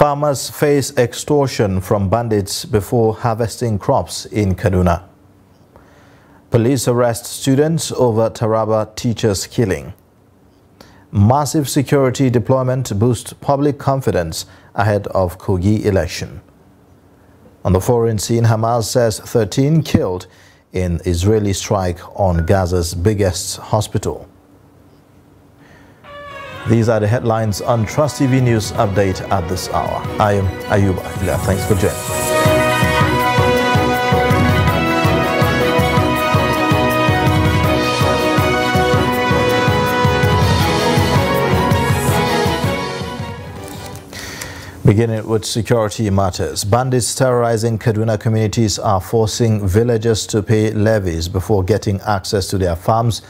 Farmers face extortion from bandits before harvesting crops in Kaduna. Police arrest students over Taraba teachers' killing. Massive security deployment boosts public confidence ahead of Kogi election. On the foreign scene, Hamas says 13 killed in Israeli strike on Gaza's biggest hospital. These are the headlines on Trust TV News Update at this hour. I am Ayub Akila. Thanks for joining. Beginning with security matters, bandits terrorizing Kaduna communities are forcing villagers to pay levies before getting access to their farms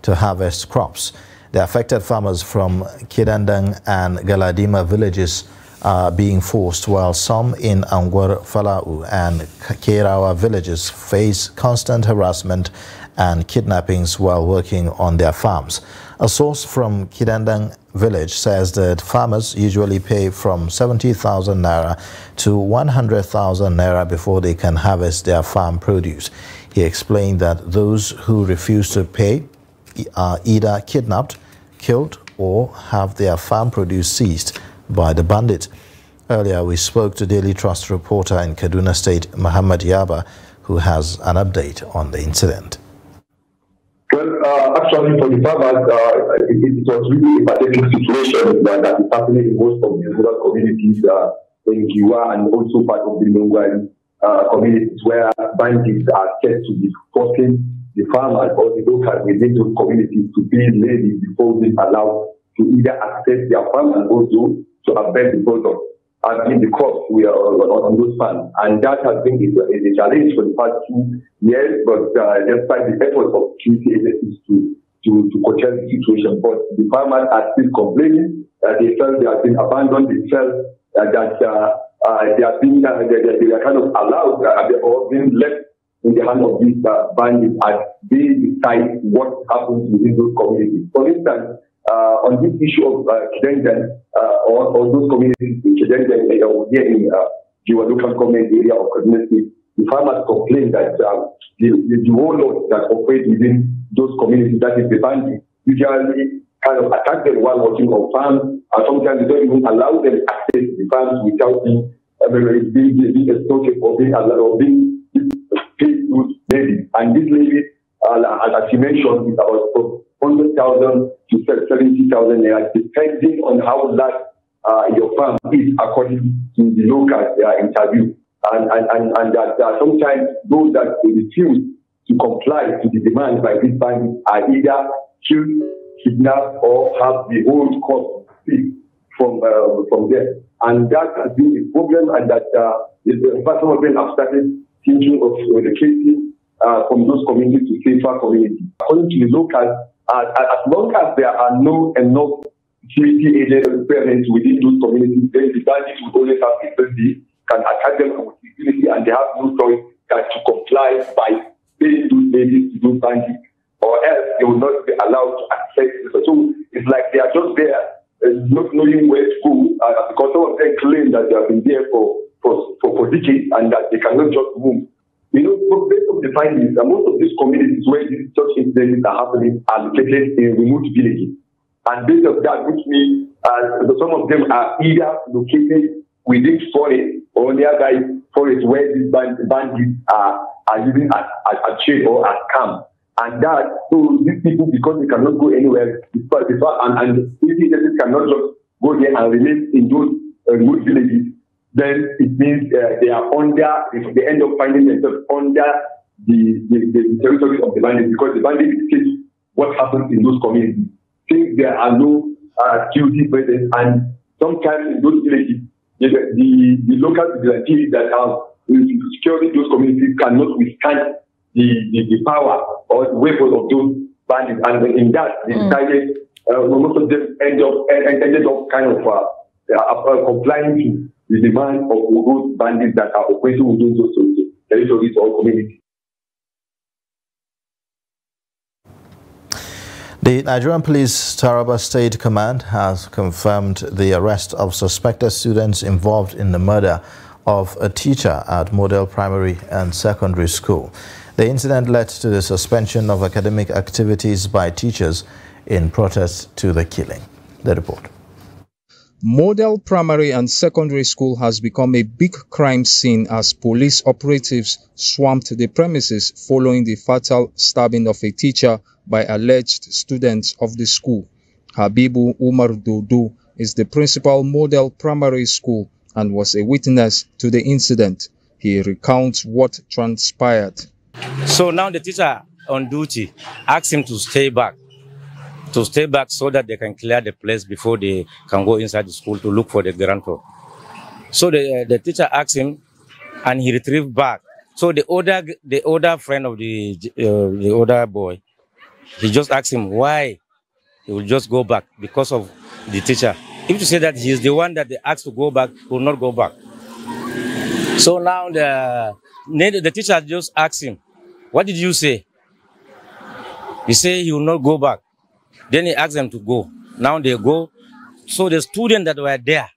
to harvest crops. The affected farmers from Kidandang and Galadima villages are being forced, while some in Angwar Falau and Kerawa villages face constant harassment and kidnappings while working on their farms. A source from Kidandang village says that farmers usually pay from 70,000 naira to 100,000 naira before they can harvest their farm produce. He explained that those who refuse to pay are either kidnapped, killed, or have their farm produce seized by the bandit. Earlier, we spoke to Daily Trust reporter in Kaduna State, Muhammad Yaba, who has an update on the incident. Well, actually, for the farmers, it was really a pathetic situation that is happening in most of the rural communities in Giwa and also part of the Longwan communities, where bandits are said to be forcing the farmers or the locals within those communities to pay levies before being allowed to either access their farm and also to harvest the product and the crops we are on those farms. And that has been a challenge for the past 2 years, but despite the efforts of security agencies to control the situation, but the farmers are still complaining that they felt they have been abandoned, they felt that they are kind of allowed or being left in the hands of these bandits as they decide what happens within those communities. For instance, on this issue of Kidandang or those communities in Kidandang here in the local government area of Kaduna State, the farmers complain that the warlords that operate within those communities, that is the bandits, usually kind of attack them while working on farms, and sometimes they don't even allow them access to the farms without being extorted or being paid those levies. And this levy, as you mentioned, is about 100,000 to 70,000 naira, depending on how large your farm is according to the local interview. And that sometimes those that refuse to comply to the demand by these bandits are either killed, kidnapped, or have the whole cost paid from there. And that has been a problem, and that some of them have started thinking of relocating from those communities to safer communities. According to the locals, as long as there are no enough security agents and parents within those communities, then the bandits will always have ability, can attack them with impunity, and they have no choice than to comply by paying those ladies to those bandits, or else they will not be allowed to access it. So it's like they are just there, not knowing where to go, because some of them claim that they have been there for decades and that they cannot just move. You know, based on the findings, most of these communities where these such incidents are happening are located in remote villages. And based on that, which means some of them are either located within forest or nearby forest where these bandits are using as trade or as camp. And that, so these people, because they cannot go anywhere, and the security agencies cannot just go there and remain in those remote villages, then it means they are under, if they end up finding themselves under the territory of the bandits, because the bandits dictate what happens in those communities. Since there are no security presence, and sometimes in those villages, the local vigilantes that are securing those communities cannot withstand the power or the weapons of those bandits, and in that, they decided, most of them ended up kind of complying to the demand of those bandits that are operating within those territories or communities. The Nigerian Police Taraba State Command has confirmed the arrest of suspected students involved in the murder of a teacher at Model Primary and Secondary School. The incident led to the suspension of academic activities by teachers in protest to the killing. The report. Model Primary and Secondary School has become a big crime scene as police operatives swamped the premises following the fatal stabbing of a teacher by alleged students of the school. Habibu Umar Dodo is the principal Model Primary School and was a witness to the incident. He recounts what transpired. So now the teacher on duty asked him to stay back so that they can clear the place before they can go inside the school to look for the guarantor. So the teacher asked him and he retrieved back. So the older friend of the older boy, he just asked him why he will just go back because of the teacher. If you say that he is the one that they asked to go back, he will not go back. So now the teacher just asked him, what did you say? He said he will not go back. Then he asked them to go. Now they go. So the students that were there,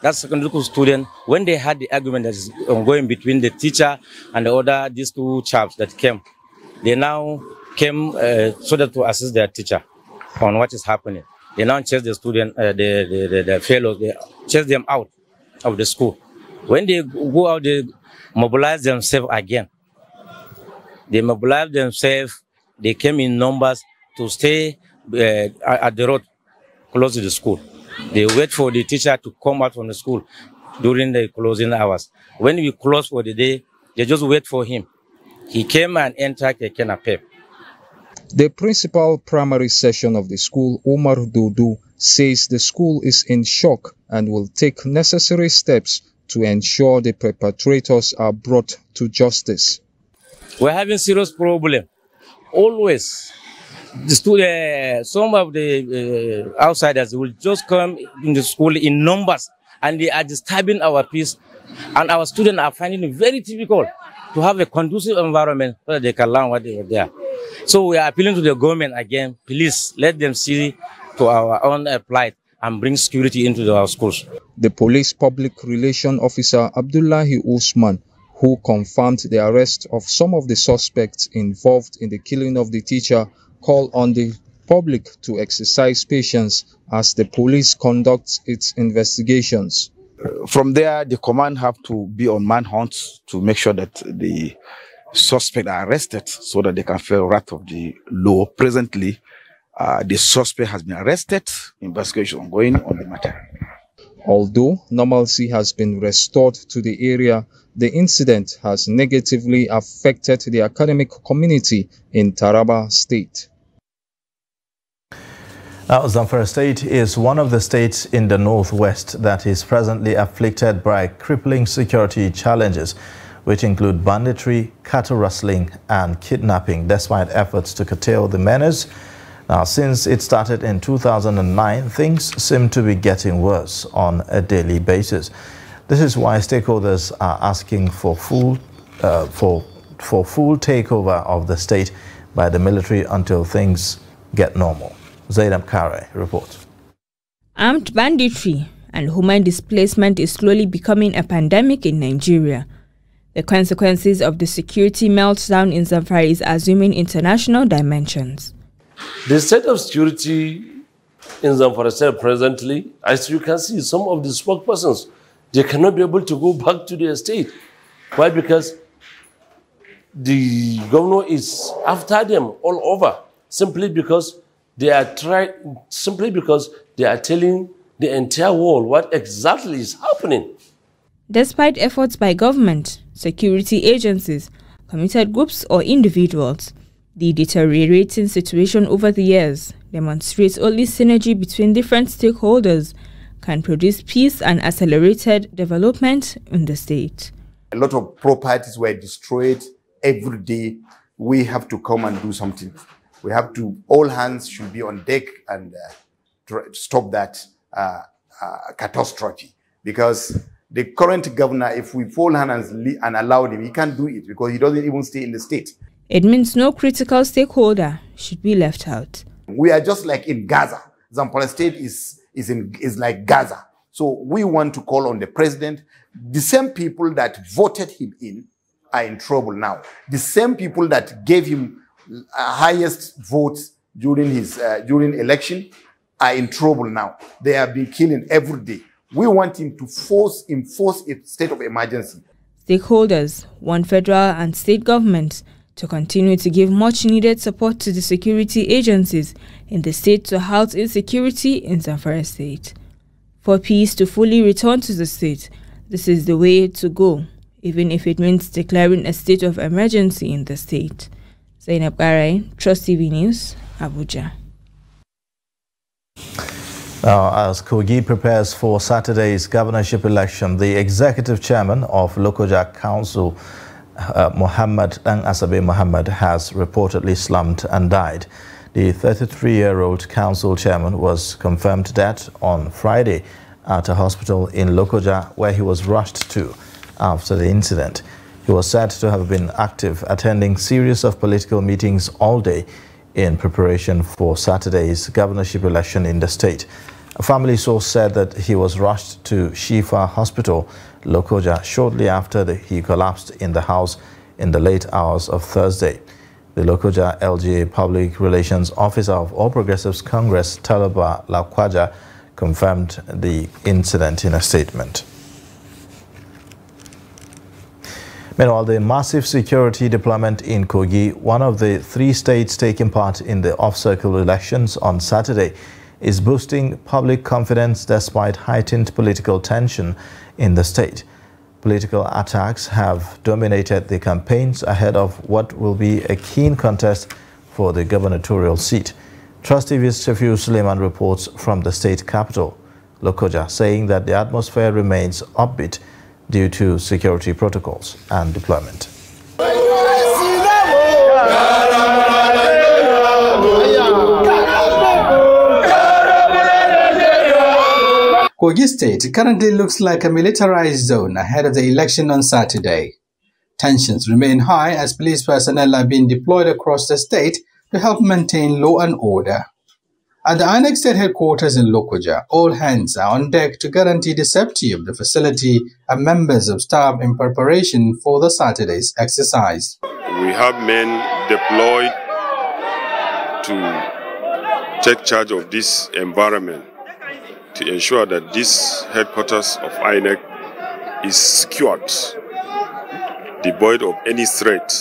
that secondary school student, when they had the argument that is ongoing between the teacher and these two chaps that came, they now came so that to assist their teacher on what is happening. They now chase the student, the fellows, they chase them out of the school. When they go out, they mobilize themselves again. They mobilize themselves. They came in numbers to stay at the road close to the school. They wait for the teacher to come out from the school during the closing hours. When we close for the day, they just wait for him. He came and entered a canapé. The principal primary section of the school, Omar Dodo, says the school is in shock and will take necessary steps to ensure the perpetrators are brought to justice. We're having serious problem. Always, some of the outsiders will just come in the school in numbers and they are disturbing our peace. And our students are finding it very difficult to have a conducive environment so that they can learn what they were there. So we are appealing to the government again, please let them see to our own plight and bring security into our schools. The police public relation officer Abdullahi Usman, who confirmed the arrest of some of the suspects involved in the killing of the teacher, called on the public to exercise patience as the police conducts its investigations. From there, the command have to be on manhunt to make sure that the suspects are arrested so that they can feel wrath of the law. Presently, the suspect has been arrested, investigation ongoing on the matter. Although normalcy has been restored to the area, the incident has negatively affected the academic community in Taraba State. Now, Zamfara State is one of the states in the northwest that is presently afflicted by crippling security challenges, which include banditry, cattle rustling, and kidnapping, despite efforts to curtail the menace. Now, since it started in 2009, things seem to be getting worse on a daily basis. This is why stakeholders are asking for full takeover of the state by the military until things get normal. Zainab Kare reports. Armed banditry and human displacement is slowly becoming a pandemic in Nigeria. The consequences of the security meltdown in Zamfara is assuming international dimensions. The state of security in Zamfara State presently, as you can see, some of the spokespersons, they cannot be able to go back to their state. Why? Because the governor is after them all over, simply because they are telling the entire world what exactly is happening. Despite efforts by government, security agencies, committed groups or individuals, the deteriorating situation over the years demonstrates only synergy between different stakeholders can produce peace and accelerated development in the state. A lot of properties were destroyed every day. We have to come and do something. We have to, all hands should be on deck and stop that catastrophe. Because the current governor, if we fall hands and allow him, he can't do it because he doesn't even stay in the state. It means no critical stakeholder should be left out. We are just like in Gaza. Zamfara State is like Gaza. So we want to call on the president. The same people that voted him in are in trouble now. The same people that gave him highest votes during his election are in trouble now. They have been killing every day. We want him to enforce a state of emergency. Stakeholders want federal and state governments to continue to give much needed support to the security agencies in the state to halt insecurity in Zamfara State. For peace to fully return to the state, this is the way to go, even if it means declaring a state of emergency in the state. Zainab Garay, Trust TV News, Abuja. Now, as Kogi prepares for Saturday's governorship election, the executive chairman of Lokoja Council, Muhammad Asabe Muhammad, has reportedly slumped and died. The 33-year-old council chairman was confirmed dead on Friday at a hospital in Lokoja, where he was rushed to after the incident. He was said to have been active, attending series of political meetings all day in preparation for Saturday's governorship election in the state. A family source said that he was rushed to Shifa Hospital, Lokoja, shortly after he collapsed in the house in the late hours of Thursday. The Lokoja LGA Public Relations Officer of All Progressives Congress, Talaba Lakwaja, confirmed the incident in a statement. Meanwhile, the massive security deployment in Kogi, one of the 3 states taking part in the off-circle elections on Saturday, is boosting public confidence despite heightened political tension in the state. Political attacks have dominated the campaigns ahead of what will be a keen contest for the gubernatorial seat. Trust TV's Shafiu Suleiman reports from the state capital, Lokoja, saying that the atmosphere remains upbeat due to security protocols and deployment. Kogi State currently looks like a militarized zone ahead of the election on Saturday. Tensions remain high as police personnel are being deployed across the state to help maintain law and order. At the INEC State Headquarters in Lokoja, all hands are on deck to guarantee the safety of the facility and members of staff in preparation for the Saturday's exercise. We have men deployed to take charge of this environment to ensure that this headquarters of INEC is secured, devoid of any threat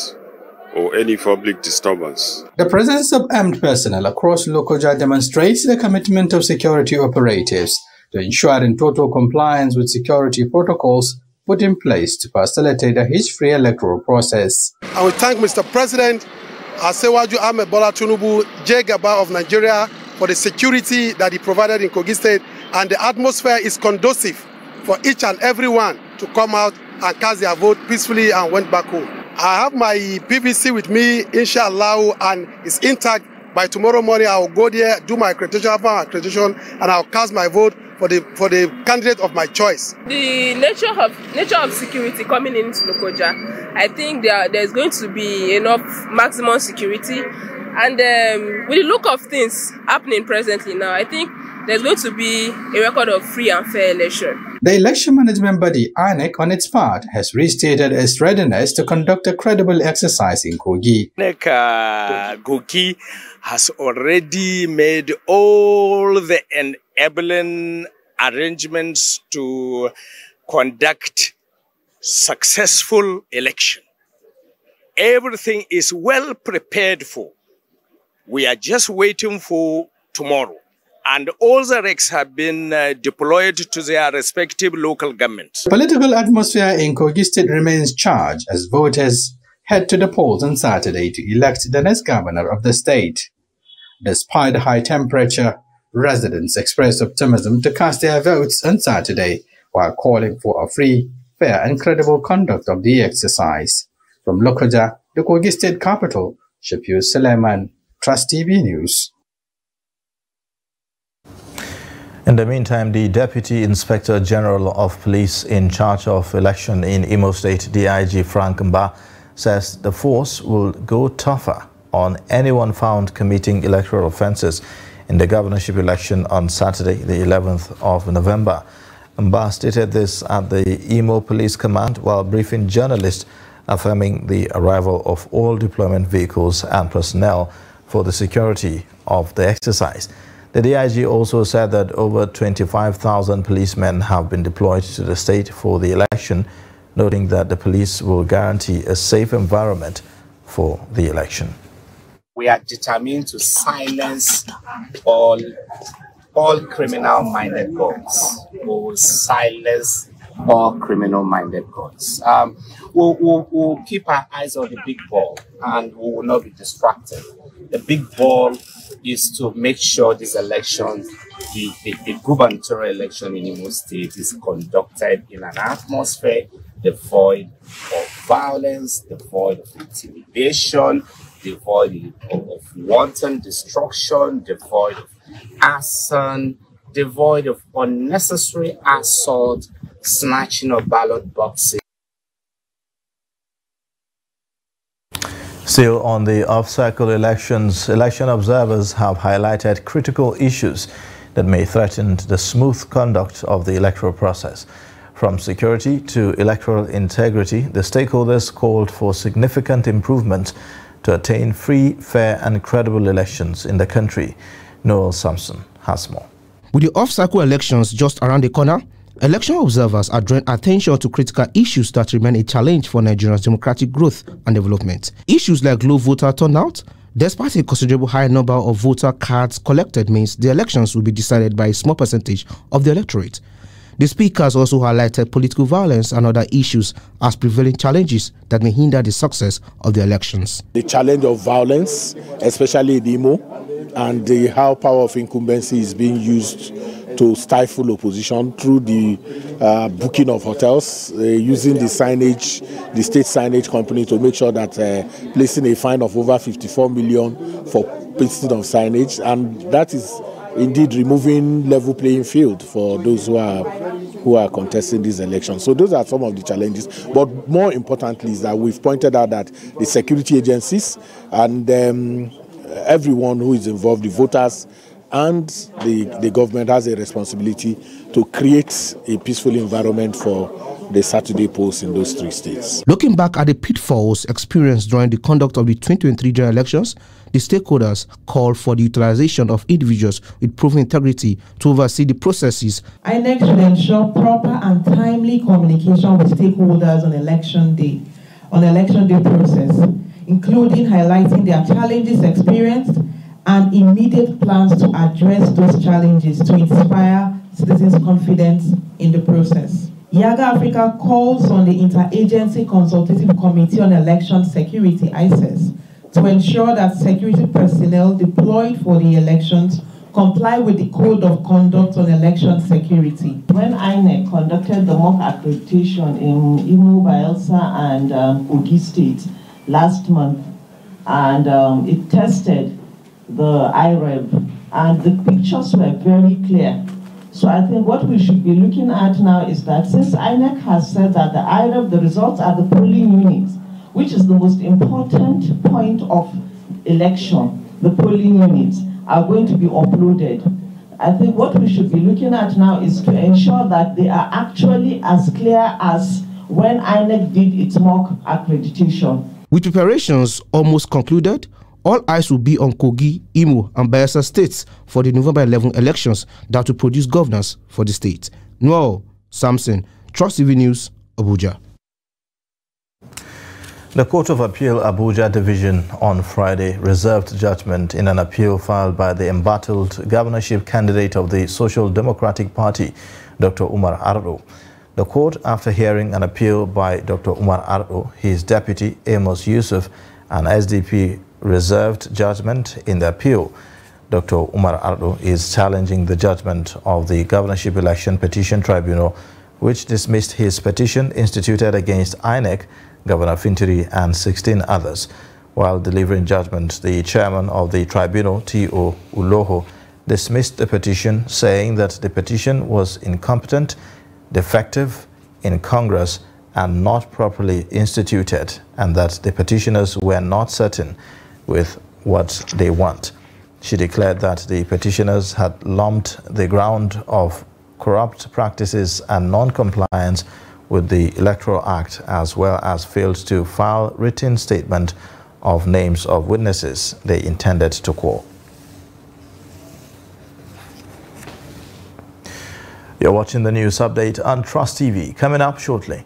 or any public disturbance. The presence of armed personnel across Lokoja demonstrates the commitment of security operatives to ensuring total compliance with security protocols put in place to facilitate a hitch-free electoral process. I will thank Mr. President Asewaju Ahmed Bola Tinubu, Jegaba of Nigeria, for the security that he provided in Kogi State, and the atmosphere is conducive for each and everyone to come out and cast their vote peacefully and went back home. I have my PVC with me, inshallah, and it's intact. By tomorrow morning, I will go there, do my accreditation, and I'll cast my vote for the candidate of my choice. The nature of security coming into Lokoja, I think there's going to be enough maximum security, and with the look of things happening presently now, I think there's going to be a record of free and fair election. The election management body, INEC, on its part, has restated its readiness to conduct a credible exercise in Kogi. INEC Kogi has already made all the enabling arrangements to conduct successful election. Everything is well prepared for. We are just waiting for tomorrow. And all the RECs have been deployed to their respective local governments. The political atmosphere in Kogi State remains charged as voters head to the polls on Saturday to elect the next governor of the state. Despite the high temperature, residents expressed optimism to cast their votes on Saturday while calling for a free, fair and credible conduct of the exercise. From Lokoja, the Kogi State capital, Shafiu Suleiman, Trust TV News. In the meantime, the Deputy Inspector General of Police in charge of election in Imo State, DIG Frank Mba, says the force will go tougher on anyone found committing electoral offences in the governorship election on Saturday, the 11th of November. Mba stated this at the Imo Police Command while briefing journalists, affirming the arrival of all deployment vehicles and personnel for the security of the exercise. The DIG also said that over 25,000 policemen have been deployed to the state for the election, noting that the police will guarantee a safe environment for the election. We are determined to silence all criminal-minded goals. We will silence all criminal-minded goals. We'll keep our eyes on the big ball and we will not be distracted. The big ball is to make sure this election, the gubernatorial election in Imo State, is conducted in an atmosphere devoid of violence, devoid of intimidation, devoid of wanton destruction, devoid of arson, devoid of unnecessary assault, snatching of ballot boxes. Still on the off-cycle elections, election observers have highlighted critical issues that may threaten the smooth conduct of the electoral process. From security to electoral integrity, the stakeholders called for significant improvements to attain free, fair and credible elections in the country. Noel Sampson has more. With the off-cycle elections just around the corner, election observers are drawing attention to critical issues that remain a challenge for Nigeria's democratic growth and development. Issues like low voter turnout, despite a considerable high number of voter cards collected, means the elections will be decided by a small percentage of the electorate. The speakers also highlighted political violence and other issues as prevailing challenges that may hinder the success of the elections. The challenge of violence, especially in Imo, and how power of incumbency is being used to stifle opposition through the booking of hotels, using the signage, the state signage company to make sure that placing a fine of over 54 million for pasting of signage, and that is indeed removing level playing field for those who are contesting these elections. So those are some of the challenges. But more importantly is that we've pointed out that the security agencies and everyone who is involved, the voters and the government, has a responsibility to create a peaceful environment for the Saturday polls in those three states. Looking back at the pitfalls experienced during the conduct of the 2023 general elections, the stakeholders called for the utilization of individuals with proven integrity to oversee the processes. INEC should ensure proper and timely communication with stakeholders on election day process, including highlighting their challenges experienced and immediate plans to address those challenges to inspire citizens' confidence in the process. Yaga Africa calls on the Interagency Consultative Committee on Election Security, ICES, to ensure that security personnel deployed for the elections comply with the Code of Conduct on Election Security. When INEC conducted the mock accreditation in Imo, Bayelsa and Kogi State last month, and it tested the IREB, and the pictures were very clear. So I think what we should be looking at now is that since INEC has said that the IREB, the results are the polling units, which is the most important point of election, the polling units are going to be uploaded. I think what we should be looking at now is to ensure that they are actually as clear as when INEC did its mock accreditation. With preparations almost concluded, all eyes will be on Kogi, Imo and Bayelsa states for the November 11 elections that will produce governors for the state. Noel Sampson, Trust TV News, Abuja. The Court of Appeal Abuja Division on Friday reserved judgment in an appeal filed by the embattled governorship candidate of the Social Democratic Party, Dr. Umar Ardo. The court, after hearing an appeal by Dr. Umar Ardo, his deputy Amos Yusuf, and SDP, reserved judgment in the appeal. Dr. Umar Ardo is challenging the judgment of the Governorship Election Petition Tribunal, which dismissed his petition instituted against INEC, Governor Fintiri, and 16 others. While delivering judgment, the chairman of the tribunal, T.O. Uloho, dismissed the petition, saying that the petition was incompetent, defective, incongruous, and not properly instituted, and that the petitioners were not certain with what they want. She declared that the petitioners had lumped the ground of corrupt practices and non-compliance with the Electoral Act, as well as failed to file written statement of names of witnesses they intended to call. You're watching the news update on Trust TV. Coming up shortly.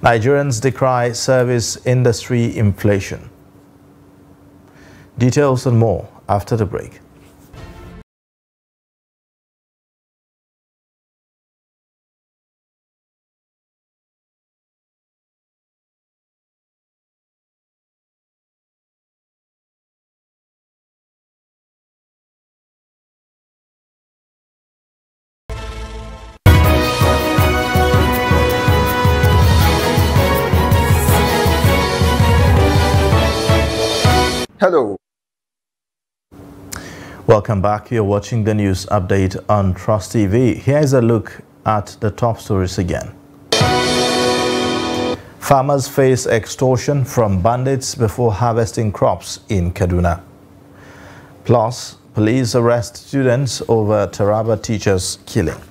Nigerians decry service industry inflation. Details and more after the break. Hello. Welcome back. You're watching the news update on Trust TV. Here's a look at the top stories again. Farmers face extortion from bandits before harvesting crops in Kaduna. Plus, police arrest students over Taraba teachers' killing.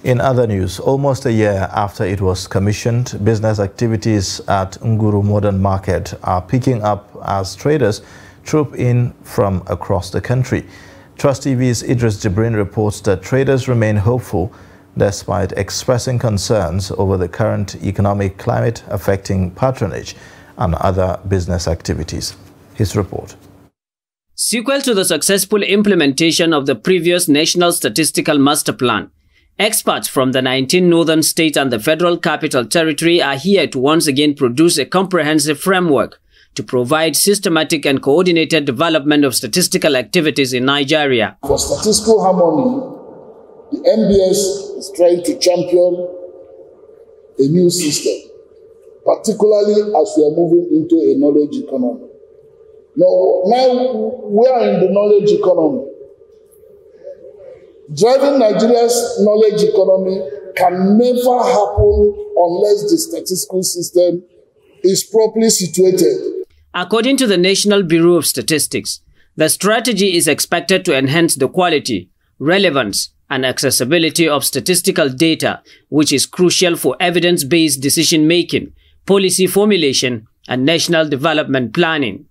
In other news, almost a year after it was commissioned, business activities at Nguru Modern Market are picking up as traders troop in from across the country. Trust TV's Idris Jibrin reports that traders remain hopeful despite expressing concerns over the current economic climate affecting patronage and other business activities. His report. Sequel to the successful implementation of the previous National Statistical Master Plan, experts from the 19 northern states and the Federal Capital Territory are here to once again produce a comprehensive framework to provide systematic and coordinated development of statistical activities in Nigeria. For statistical harmony, the MBS is trying to champion a new system, particularly as we are moving into a knowledge economy. Now we are in the knowledge economy. Driving Nigeria's knowledge economy can never happen unless the statistical system is properly situated. According to the National Bureau of Statistics, the strategy is expected to enhance the quality, relevance, and accessibility of statistical data, which is crucial for evidence-based decision-making, policy formulation, and national development planning.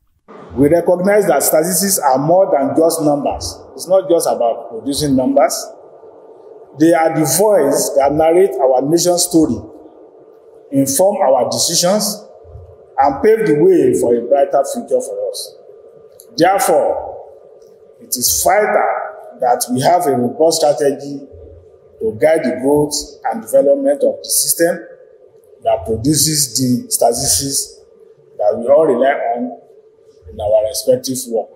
We recognize that statistics are more than just numbers. It's not just about producing numbers. They are the voice that narrate our nation's story, inform our decisions, and pave the way for a brighter future for us. Therefore, it is vital that we have a robust strategy to guide the growth and development of the system that produces the statistics that we all rely on in our respective work.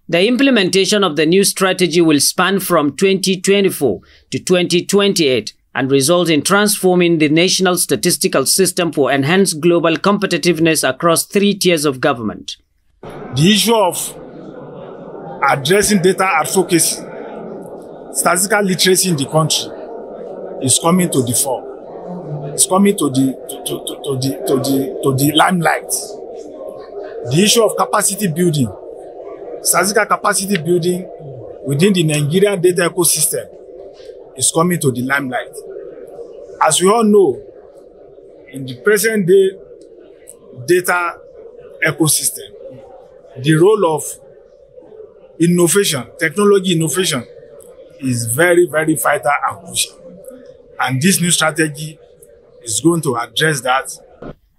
The implementation of the new strategy will span from 2024 to 2028 and result in transforming the national statistical system for enhanced global competitiveness across 3 tiers of government. The issue of addressing data advocacy, statistical literacy in the country is coming to the fore. It's coming to the limelight. The issue of capacity building, statistical capacity building within the Nigerian data ecosystem is coming to the limelight. As we all know, in the present day data ecosystem, the role of innovation, technology innovation, is very, very vital and crucial. And this new strategy is going to address that.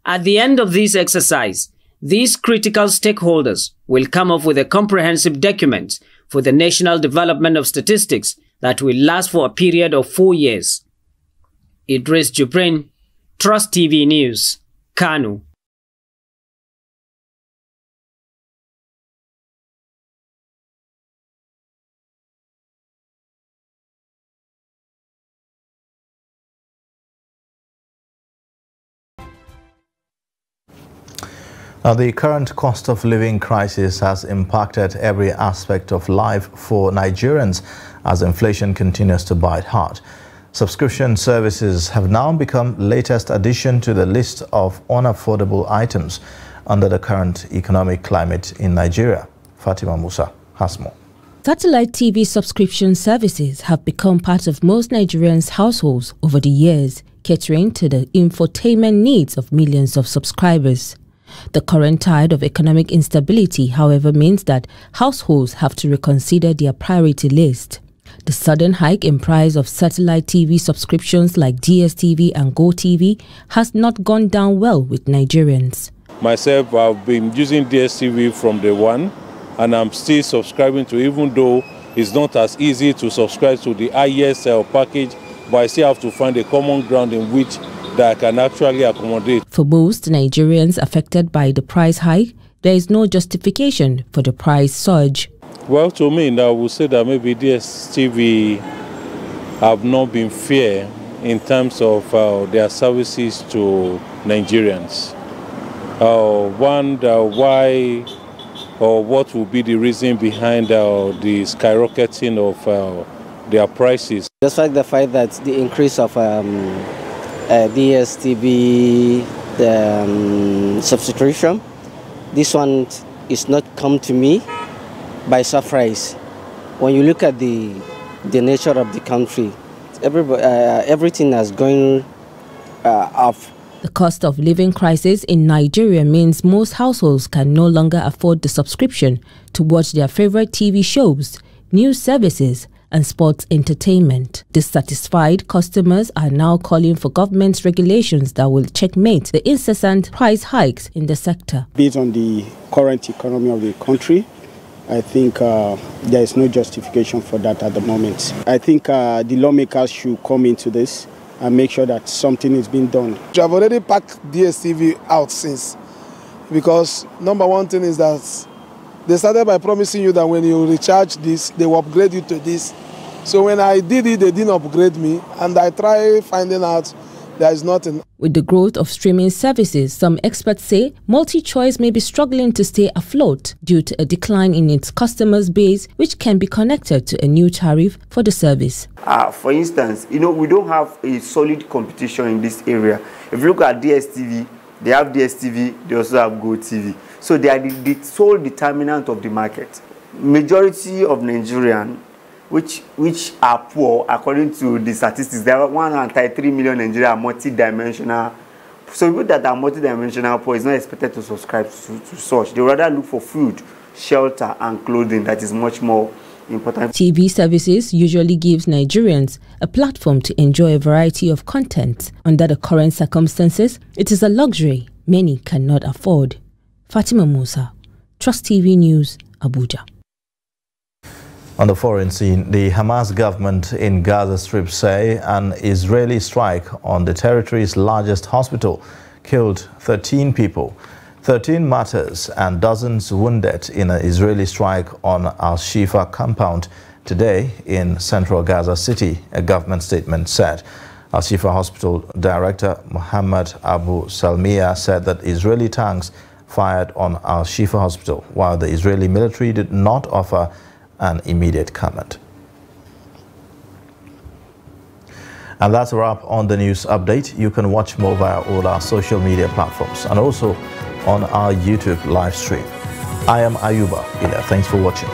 At the end of this exercise, these critical stakeholders will come up with a comprehensive document for the national development of statistics that will last for a period of 4 years. Idris Jibrin, Trust TV News, Kano. The current cost of living crisis has impacted every aspect of life for Nigerians as inflation continues to bite hard. Subscription services have now become latest addition to the list of unaffordable items under the current economic climate in Nigeria. Fatima Musa has more. Satellite TV subscription services have become part of most Nigerians' households over the years, catering to the infotainment needs of millions of subscribers. The current tide of economic instability, however, means that households have to reconsider their priority list. The sudden hike in price of satellite TV subscriptions like DSTV and GoTV has not gone down well with Nigerians. Myself, I've been using DSTV from day one, and I'm still subscribing to, even though it's not as easy to subscribe to the ISL package, but I still have to find a common ground in which that I can actually accommodate. For most Nigerians affected by the price hike, there is no justification for the price surge. Well, to me, I would say that maybe DSTV have not been fair in terms of their services to Nigerians. Why or what will be the reason behind the skyrocketing of their prices? Despite the fact that the increase of DSTV subscription, this one is not come to me by surprise. When you look at the nature of the country, everything is going up. The cost of living crisis in Nigeria means most households can no longer afford the subscription to watch their favorite TV shows, news services, and sports entertainment. Dissatisfied customers are now calling for government regulations that will checkmate the incessant price hikes in the sector. Based on the current economy of the country, I think there is no justification for that at the moment. I think the lawmakers should come into this and make sure that something is being done. I've already packed DSTV out since, because number one thing is that they started by promising you that when you recharge this, they will upgrade you to this. So when I did it, they didn't upgrade me, and I tried finding out there is nothing. With the growth of streaming services, some experts say MultiChoice may be struggling to stay afloat due to a decline in its customers' base, which can be connected to a new tariff for the service. For instance, we don't have a solid competition in this area. If you look at DSTV, they have DSTV, they also have GoTV. So they are the sole determinant of the market. Majority of Nigerians, which are poor, according to the statistics, there are 133 million Nigerians are multi-dimensional. So people that are multi-dimensional poor is not expected to subscribe to such. They rather look for food, shelter, and clothing. That is much more important. TV services usually gives Nigerians a platform to enjoy a variety of content. Under the current circumstances, it is a luxury many cannot afford. Fatima Musa, Trust TV News, Abuja. On the foreign scene, the Hamas government in Gaza Strip say an Israeli strike on the territory's largest hospital killed 13 people, 13 martyrs and dozens wounded in an Israeli strike on Al-Shifa compound today in central Gaza City, a government statement said. Al-Shifa Hospital Director Muhammad Abu Salmiya said that Israeli tanks fired on Al-Shifa Hospital, while the Israeli military did not offer an immediate comment. And that's a wrap on the news update. You can watch more via all our social media platforms and also on our YouTube live stream. I am Ayuba Ila. Thanks for watching.